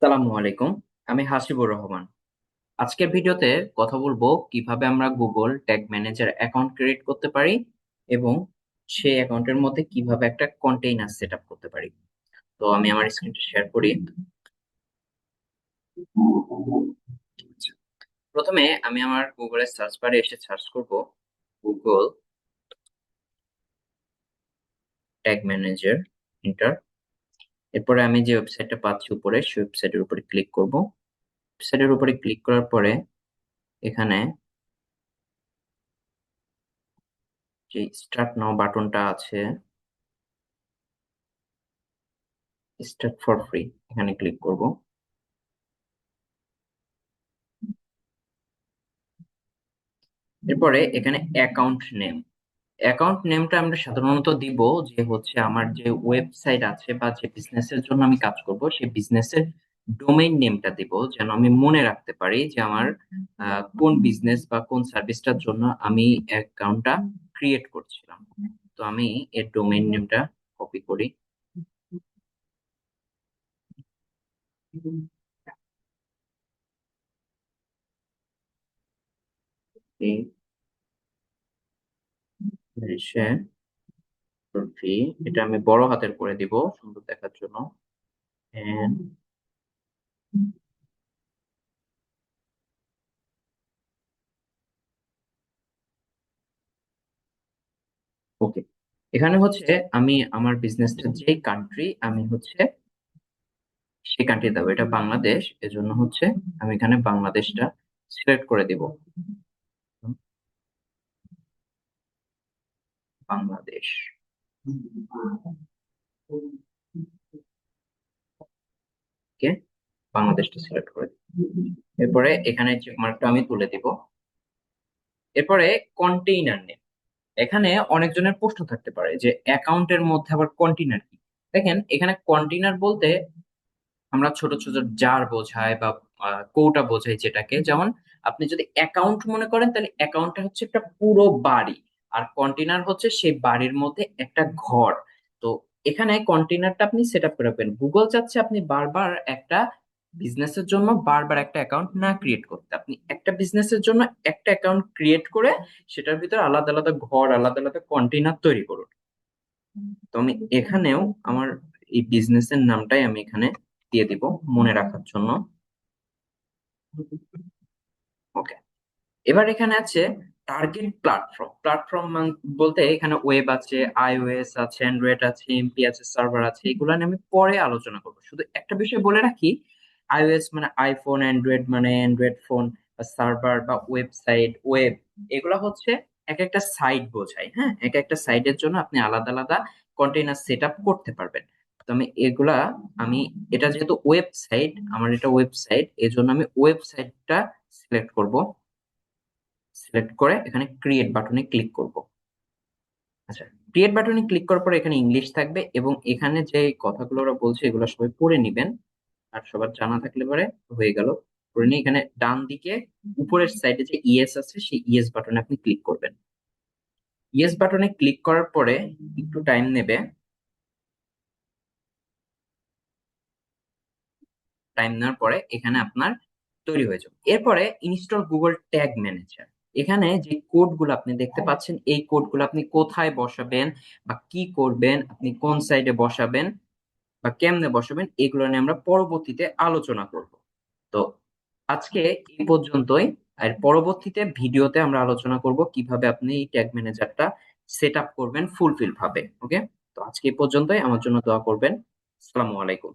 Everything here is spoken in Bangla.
আসসালামু আলাইকুম। আমি হাসিবুর রহমান। আজকের ভিডিওতে কথা বলবো কিভাবে আমরা Google tag manager account create করতে পারি এবং সেই অ্যাকাউন্টের মধ্যে কিভাবে একটা কন্টেইনার সেট আপ করতে পারি। তো আমি আমার স্ক্রিনটা শেয়ার করি। প্রথমে আমি আমার গুগলের সার্চ বারে এসে সার্চ করব গুগল ট্যাগ ম্যানেজার, এন্টার। এরপরে আমি যে ওয়েবসাইটটা পাচ্ছি উপরে সেই ওয়েবসাইটের উপরে ক্লিক করব। ওয়েবসাইটের উপরে ক্লিক করার পরে এখানে যে স্টার্ট নাও বাটনটা আছে, স্টার্ট ফর ফ্রি, এখানে ক্লিক করব। এরপরে এখানে অ্যাকাউন্ট নেমটা আমরা সাধারণত দিব যে হচ্ছে আমার যে ওয়েবসাইট আছে বা যে বিজনেসের জন্য আমি কাজ করব সেই বিজনেসের ডোমেইন নেমটা দিব, যেন আমি মনে রাখতে পারি যে আমার কোন বিজনেস বা কোন সার্ভিসটার জন্য আমি অ্যাকাউন্টটা ক্রিয়েট করছিলাম। তো আমি এর ডোমেইন নেমটা কপি করি। এই সে এটা আমি বড় হাতের করে দিব সুন্দর দেখার জন্য। ওকে, এখানে হচ্ছে আমি আমার বিজনেসটা যে কান্ট্রি আমি হচ্ছে সেই কান্ট্রি দেবো, এটা বাংলাদেশ, এজন্য হচ্ছে আমি এখানে বাংলাদেশটা সিলেক্ট করে দিব। বাংলাদেশ, ওকে, বাংলাদেশটা সিলেক্ট করে দিব। এরপরে এখানে চেক মার্কটা আমি তুলে দিব। এরপরে কন্টেইনার নেম, এখানে অনেকজনের প্রশ্ন থাকতে পারে যে অ্যাকাউন্টের মধ্যে আবার কন্টেইনার কি। দেখেন এখানে কন্টেইনার বলতে আমরা ছোট ছোট জার বোঝায় বা কৌটা বোঝাই, যেটাকে যেমন আপনি যদি অ্যাকাউন্ট মনে করেন তাহলে অ্যাকাউন্টটা হচ্ছে একটা পুরো বাড়ি, আর কন্টেনার হচ্ছে সেই বাড়ির মধ্যে একটা ঘর। তো এখানে কন্টেনারটা আপনি সেট আপ করে রাখবেন। গুগল চাচ্ছে আপনি বারবার একটা বিজনেসের জন্য বারবার একটা অ্যাকাউন্ট না ক্রিয়েট করতে, আপনি একটা বিজনেসের জন্য একটা অ্যাকাউন্ট ক্রিয়েট করে সেটার ভিতরে আলাদা আলাদা ঘর, আলাদা আলাদা কন্টেনার তৈরি করুন। তো আমি এখানেও আমার এই বিজনেসের নামটাই আমি এখানে দিয়ে দিব মনে রাখার জন্য। ওকে, এবার এখানে আছে টার্গেট প্ল্যাটফর্ম। বলতে এখানে ওয়েব আছে, আইওএস আছে, অ্যান্ড্রয়েড আছে, এমপি আছে, সার্ভার আছে, এগুলো নিয়ে আমি পরে আলোচনা করবো। শুধু একটা বিষয় বলে রাখি, আইওএস মানে আইফোন, অ্যান্ড্রয়েড মানে অ্যান্ড্রয়েড ফোন, সার্ভার বা ওয়েবসাইট, ওয়েব, এগুলা হচ্ছে এক একটা সাইট বোঝায়। হ্যাঁ, এক একটা সাইটের জন্য আপনি আলাদা আলাদা কন্টেইনার সেট আপ করতে পারবেন। তো আমি এগুলা আমি এটা যেহেতু ওয়েবসাইট, আমার এটা ওয়েবসাইট, এই জন্য আমি ওয়েবসাইটটা সিলেক্ট করব। সিলেক্ট করে এখানে ক্রিয়েট বাটনে ক্লিক করব। আচ্ছা, ক্রিয়েট বাটনে ক্লিক করার পর এখানে ইংলিশ থাকবে এবং এখানে যে কথাগুলো ওরা বলছে এগুলো সবাই পড়ে নিবেন। আর সবার জানা থাকলে পরে হয়ে গেল। পড়ে নিয়ে এখানে ডান দিকে উপরের সাইডে যে ইয়েস আছে সেই ইয়েস বাটনে আপনি ক্লিক করবেন। ইয়েস বাটনে ক্লিক করার পরে একটু টাইম নেবে। টাইম নেওয়ার পরে এখানে আপনার তৈরি হয়ে যাবে। এরপরে ইনস্টল গুগল ট্যাগ ম্যানেজার। এখানে যে কোড গুলো আপনি দেখতে পাচ্ছেন এই কোড গুলো আপনি কোথায় বসাবেন বা কি করবেন, আপনি কোন সাইডে বসাবেন বা কেমনে বসাবেন, এগুলো নিয়ে আমরা পরবর্তীতে আলোচনা করব। তো আজকে এই পর্যন্তই। আর পরবর্তীতে ভিডিওতে আমরা আলোচনা করব কিভাবে আপনি এই ট্যাগ ম্যানেজারটা সেট আপ করবেন ফুলফিল ভাবে। ওকে, তো আজকে এই পর্যন্তই। আমার জন্য দোয়া করবেন। আসসালামু আলাইকুম।